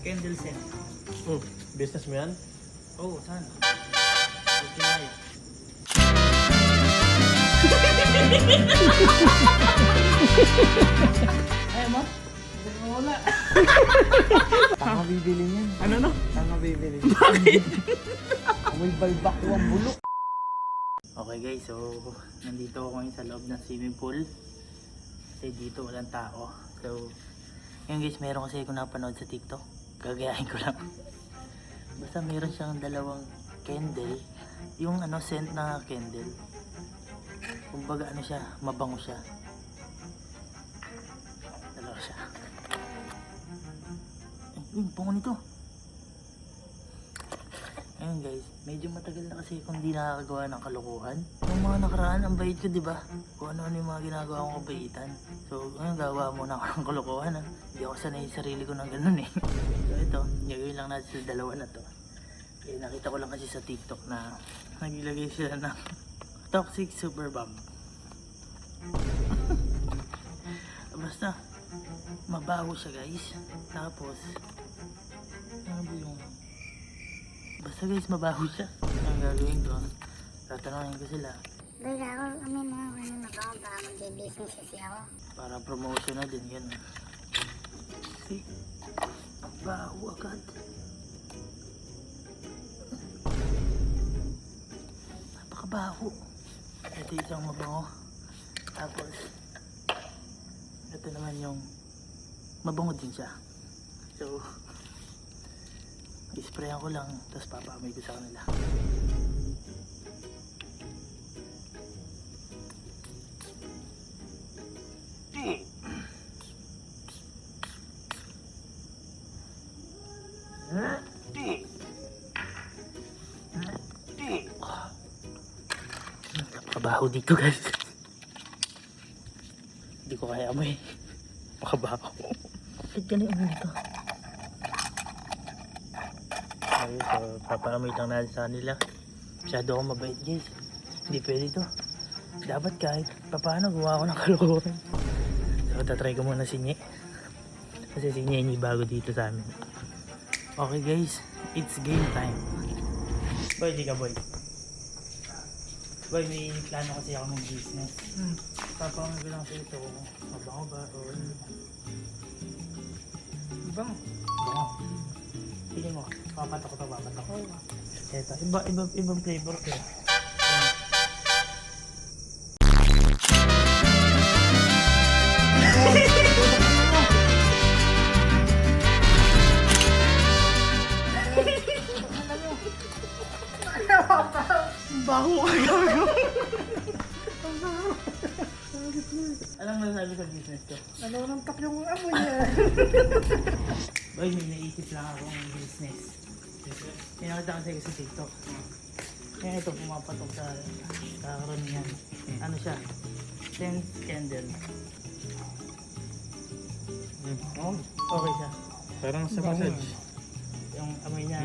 Candle scent. Business mo yan? Oo, sana. Okay na yun. Ayaw mo? Wala. Tanga bibili niyan. Ano? Tanga bibili. Bakit? Amoy balbak ko ang bulok. Okay guys, so nandito ako ngayon sa loob ng swimming pool. Kasi dito walang tao. So, yun guys, meron kasi ako napanood sa TikTok. Gagayahin ko lang. Basta meron siyang dalawang candle. Yung ano, scent na candle. Kumbaga ano siya, mabango siya. Dalawa siya. Ay, bango nito. Ayun guys, medyo matagal na kasi kung di nakakagawa ng kalokohan. Yung mga nakaraan, ang bait ko, diba? Kung ano-ano yung mga ginagawa kong kabaitan. So, ngayon gagawa muna ako ng kalokohan, ha? Hindi ako sanay sa sarili ko ng ganun, eh. So, ito, gagawin lang natin sa dalawa na to. Eh, nakita ko lang kasi sa TikTok na naglagay sila ng Toxic Super Bomb. Basta, mabaho siya, guys. Tapos, ano ba yung... Basta guys, mabaho siya. Ang gagawin ko, tatanungin ko sila. Baga ako, kami mga ano na ba, baka mag-business kasi ako. Para promotion na din, yun. See? Baho agad. Napakabaho. Ito isang mabango. Tapos, ito naman yung mabango din siya. So, isprayan ko lang, tapos papaamoy ko sa kanila. Napakabaho dito guys. Hindi ko kaya amoy. Makabaho. Bakit ganun ang nito? Okay, so papaamoy lang natin sa kanila. Masyado akong mabait guys. Hindi pwede to. Dapat kahit papaano gawa ako ng kalokohan. So tatry ko muna si Nye. Kasi si Nye bago dito sa amin. Okay guys, it's game time. Boy, di ka boy. Boy, may plano kasi ako ng business. Papaamoy ko lang sa ito. Mabango ba? O ano? Bango. Bango. Pili mo, papatok ko ito, papatok ko. Ito, ibang flavor ko. Baho ka gago. Anong nasabi sa business ko? Ano nang tak yung amoy niya? Boy, may naisip lang akong business. Pinakita kasi sa TikTok. Kaya ito pumapatok sa karamihan. Ano siya? Scent candle. Oh, okay siya. Parang sa massage. Yung amoy niya.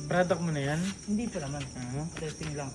Product mo na yan? Hindi pa naman. Testing lang.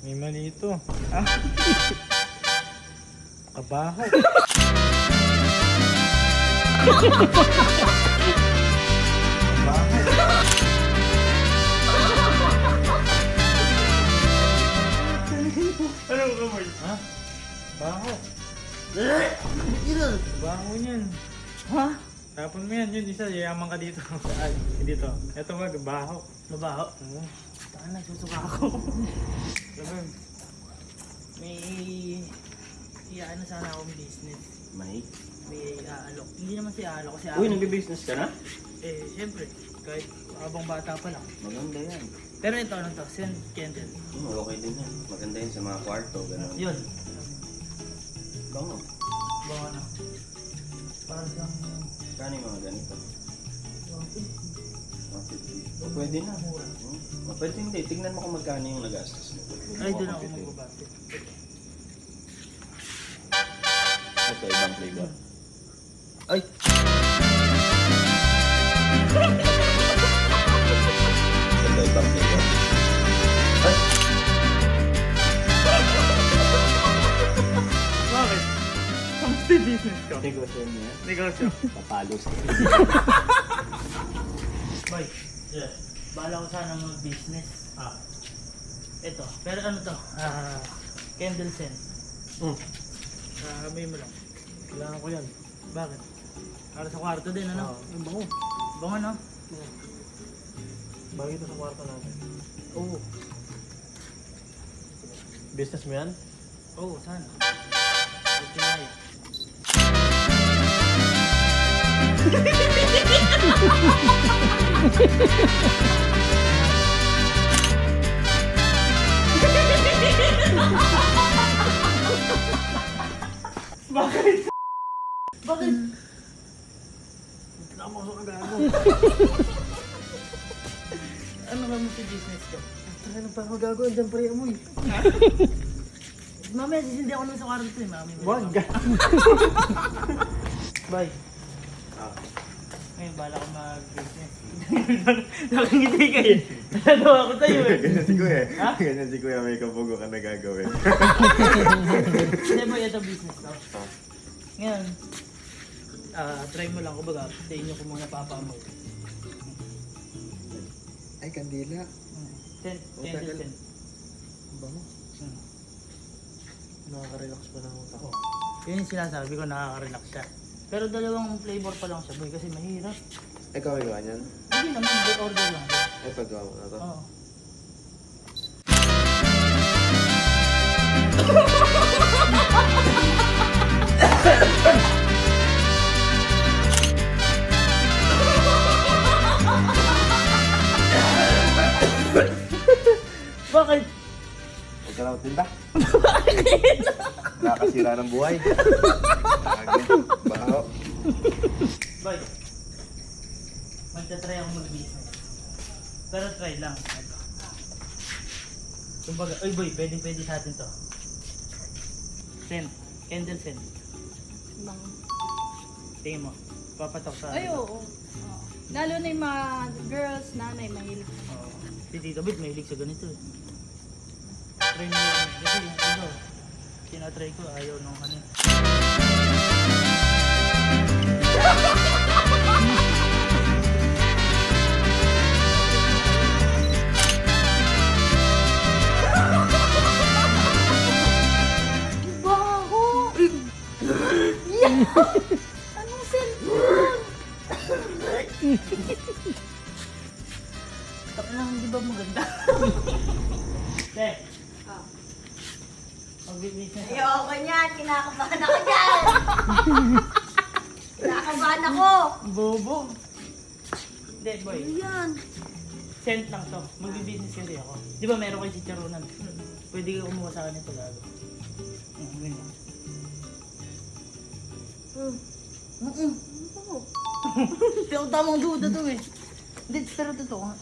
May mali ito. Kabaho. Ano ka boy? Ha? Baho. Baho niyan. Ha? Tapon mo yan, yun isa, yayaman ka dito. Ay, dito. Ito ba, baho. Mabaho? Oo. Saan nagsusuka ako? Laban. May ano sana akong business. May? May aalok. Hindi naman si aalok kasi Uy, nag-business ka na? eh, syempre, kahit habang bata pa lang. Maganda yan. Pero ito, ano to? Scent candle. Okay din yan. Maganda yan sa mga kwarto. Ganun. Yun. Bango. Bawa na. Parang siyang... Kano yung mga ganito? 150. O, pwede na. O, pwede hindi. Tignan mo kung magkano yung nagastos mo. Ay, doon ako magbabate. Ito, ibang flavor. Ay! Ito, ibang flavor. Ay! Kamusta yung business ko? Negosyo niya. Negosyo. Papalo sa Boy, bala ko sana mag-business. Ito, pero ano to? Candle scent. May mo lang. Kailangan ko yan. Bakit? Para sa kwarto din, ano? Ang bango. Bango, no? Bagay ito sa kwarto natin. Oo. Business mo yan? Oo, sana. Huwag kinaya. Bakit? Bakit? Tama ko sa gago. Ano ka mo sa business ka? Tara na pa ako gago. Andiyan pa rin mo eh. Mamaya sisindi ako naman sa kwarto eh. Mami. Wag. Bye. Ngayon, bala ko mag-business. Nakangiti kayo. Natawa ako sa'yo eh. Ganyan si Kuya. Ha? Ganyan si Kuya, may kabugo ka na gagawin. Hindi mo ito business to. Ngayon, try mo lang, kumbaga, sa inyo ko muna papamoy. Ay, kandila. Send, candle send. Bango. Nakaka-relax pa ng utak ko. Yun yung sinasabi ko, nakaka-relax siya. Pero dalawang flavor pa lang siya, boy, kasi mahirap. Ikaw may gawa niyan? Hindi naman, good order lang. Ay, paggawa mo na to. Oo. Bakit? Huwag ka na magtinda. Nakakasira ng buhay. Baho. Boy, magta-try ako mag-business. Pero try lang. Kumbaga, oy boy, pwede sa atin to. Send, candle send. Bango. Tingin mo, papatok sa Ay, oo. Oo. Lalo na yung mga girls, nanay, mahilig. Oo. Si Tito Bit, mahilig sa ganito eh. Try mo yan. Kasi yung iba, tinatry ko, ayaw nung ano. Baho! Yeah! Anong cellphone? Taka lang, di ba maganda? Te, mag-business. Ayoko niyan, kinakabahan ako dyan. Kinakabahan ako. Bobo. Hindi, boy. Yan. Sent lang to. Mag-business kasi ako. Di ba meron kayo chicharonan? Pwede kayo kumuha sa akin ito lalo. Ganyan. Hindi ako tamang duda to eh. Hindi, pero totoo nga.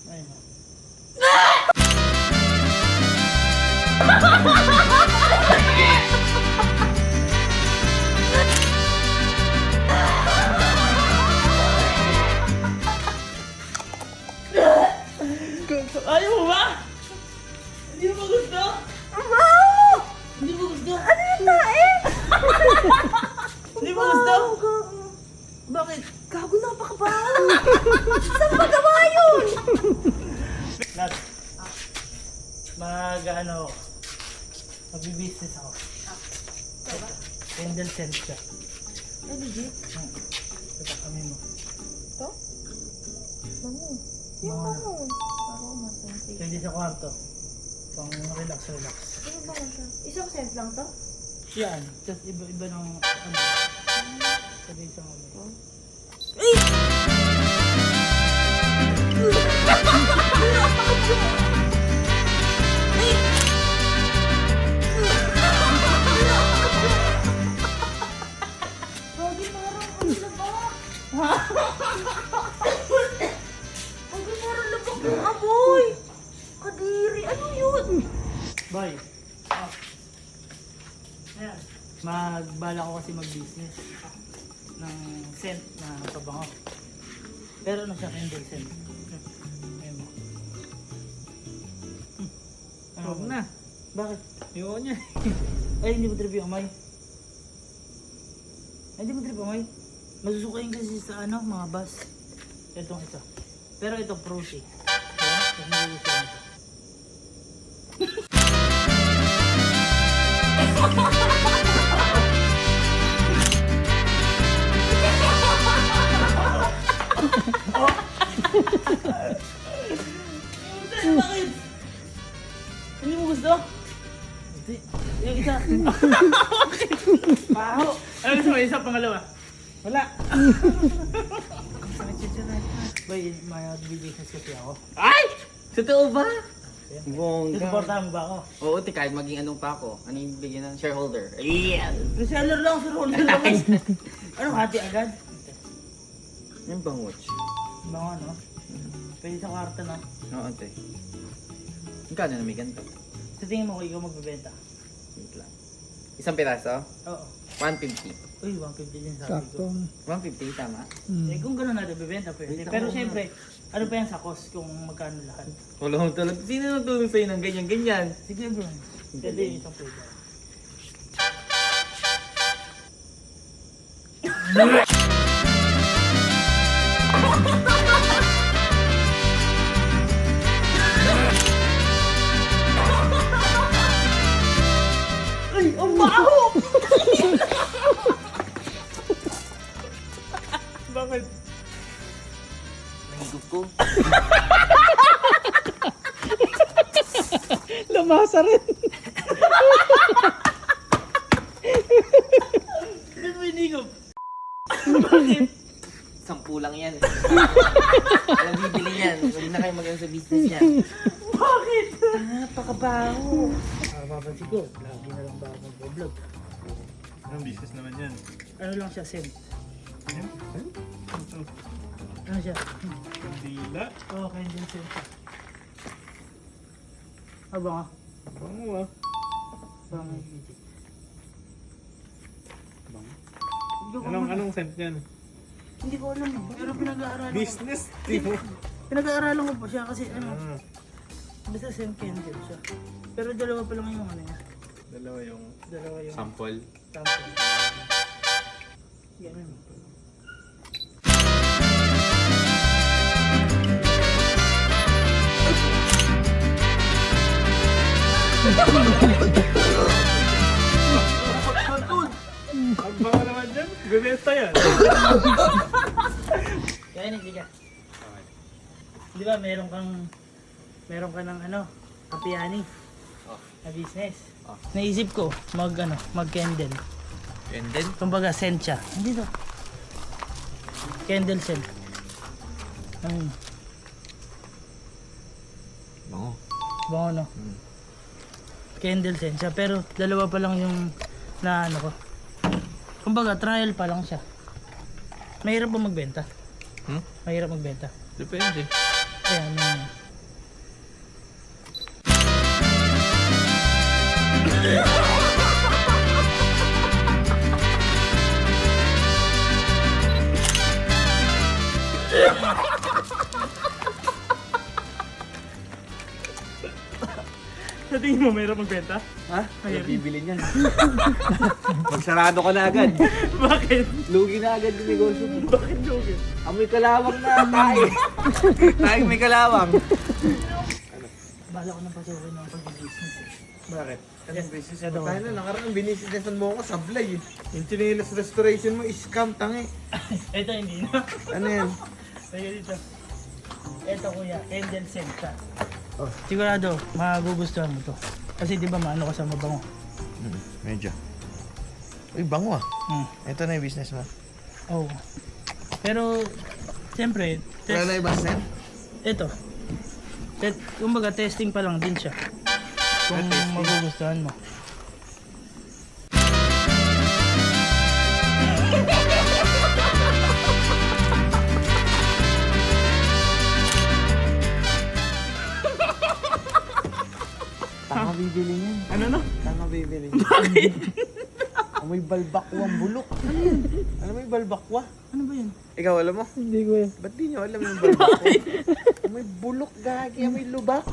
Ayun na. Ayaw mo ba? Hindi mo ba gusto? Hindi mo gusto? Ano yung tae? Hindi mo gusto? Bakit? Gago, napakabahan. Saan ba gawa yun? Nat, mag-business ako. Candle scent ka. Ay, legit. Ito, kami mo. Ito? Bango. Yung Mga bango. Aroma, sensation. pwede sa kwarto. Pang relax. Ano ba siya? Isang scent lang to? Yan, just iba ng ano. Pwede isang ano. Gagi, parang ano na ba? Gagi, parang labak ng amoy. Kadiri, ano yun? Boy. Ayan. Magbala ko kasi mag-business ng scent na pabango. Pero ano siya, candle scent. Ayan mo. Huwag na. Bakit? Ayoko niya. Ay, hindi mo trip yung amay. Ay, hindi mo trip amay. Masusukayin kasi sa ano, mga bus. Itong isa. Pero ito, Proshi. Ayan, tapos magugustuhan ito. Bakit? Hindi mo gusto? Hindi. Yung isa. Paho. Ano gusto mo? Isa, pangalawa. Wala. Boy, may business kasi ako. Ay! Totoo ba? Bongga. Suportahan mo ba ako? Oo, kahit maging anong pa ako. Ano yung bigyan ng shareholder? Yeah! Reseller lang, shareholder lang. Anong hati agad? Yung bang watch? Mga ano? Pwede sa kwarta na. Oo, ate. Magkano na may ganito? Sa tingin mo ko ikaw magbebenta? Wait lang. Isang piraso? Oo. 150. Uy, 150 din sabi ko. 150, tama? Eh kung gano'n natin bebenta pwede. Wait, Pero ako syempre, ano pa yan sa cost kung magkano lahat? Wala mo talaga. Sino nagtulong sa'yo ng ganyan-ganyan? Sige bro. Pwede yung isang pwede. Ay, ang baho! Bakit? Nahigop ko. Lamasa rin. Bakit mo inigop? Bakit? 10 lang yan. Walang bibili yan. Huwag na kayo magano sa business niya. Bakit? Napakabaho. Papansin ko, lagi na lang ba ako mag-vlog? Anong business naman yan? Ano lang siya, scent? Ano siya? Dila. Oo, kayo din scent siya. Aba nga. Bango ah. Bang Anong scent yan? Hindi ko alam, pero pinag-aaralan ko. Business. Tipo. Pinag-aaralan ko pa siya kasi ano, Ah, basta scent candle siya. Pero dalawa pa lang yung ano niya. dalawa yung Dalawa yung sample. sample. Ganun. Ang bango naman dyan. Gumesta yan. Kaya hindi ka. Di ba meron ka ng ano, kapiani na business. Naisip ko mag candle. And then? Kumbaga scent siya. Hindi to. Candle scent. Bango. Bango no? Candle scent siya. Pero dalawa pa lang yung na ano ko. Kumbaga trial pa lang siya. Mahirap ba magbenta? Mahirap magbenta. Depende. Ayan, yun. Sa tingin mo, mahirap magbenta? Ha? Ayun. Bibili niyan. Magsarado ka na agad. Bakit? Lugi na agad yung negosyo mo. Bakit lugi? Amoy kalawang na tayo. Tayo may kalawang. Bala ko nang pasukin ng pag-business eh. Bakit? Anong business Ito, mo? Tayo na, nakaraan binisinesan mo ako, sablay eh. Yung chinilas restoration mo, scam, tangi. Ito hindi na. Ano yan? Kaya dito. Ito kuya, candle scent siya. Sigurado, magugustuhan mo to. Kasi di ba maano ka sa mabango? Medyo. Uy, bango ah. Hmm. Ito na yung business mo. Oh. Pero, siyempre, Wala na iba sen? ito. Kumbaga, testing pa lang din siya. Kung magugustuhan mo. Tama bibili niyan. Ano no? Tama bibili. Bakit? Amoy balbakwang bulok. Ano may balbakwa? Ano ba yun? Ikaw, alam mo? Hindi ko yan. Ba't di nyo alam yung balbako? May bulok, gagi, may lubak.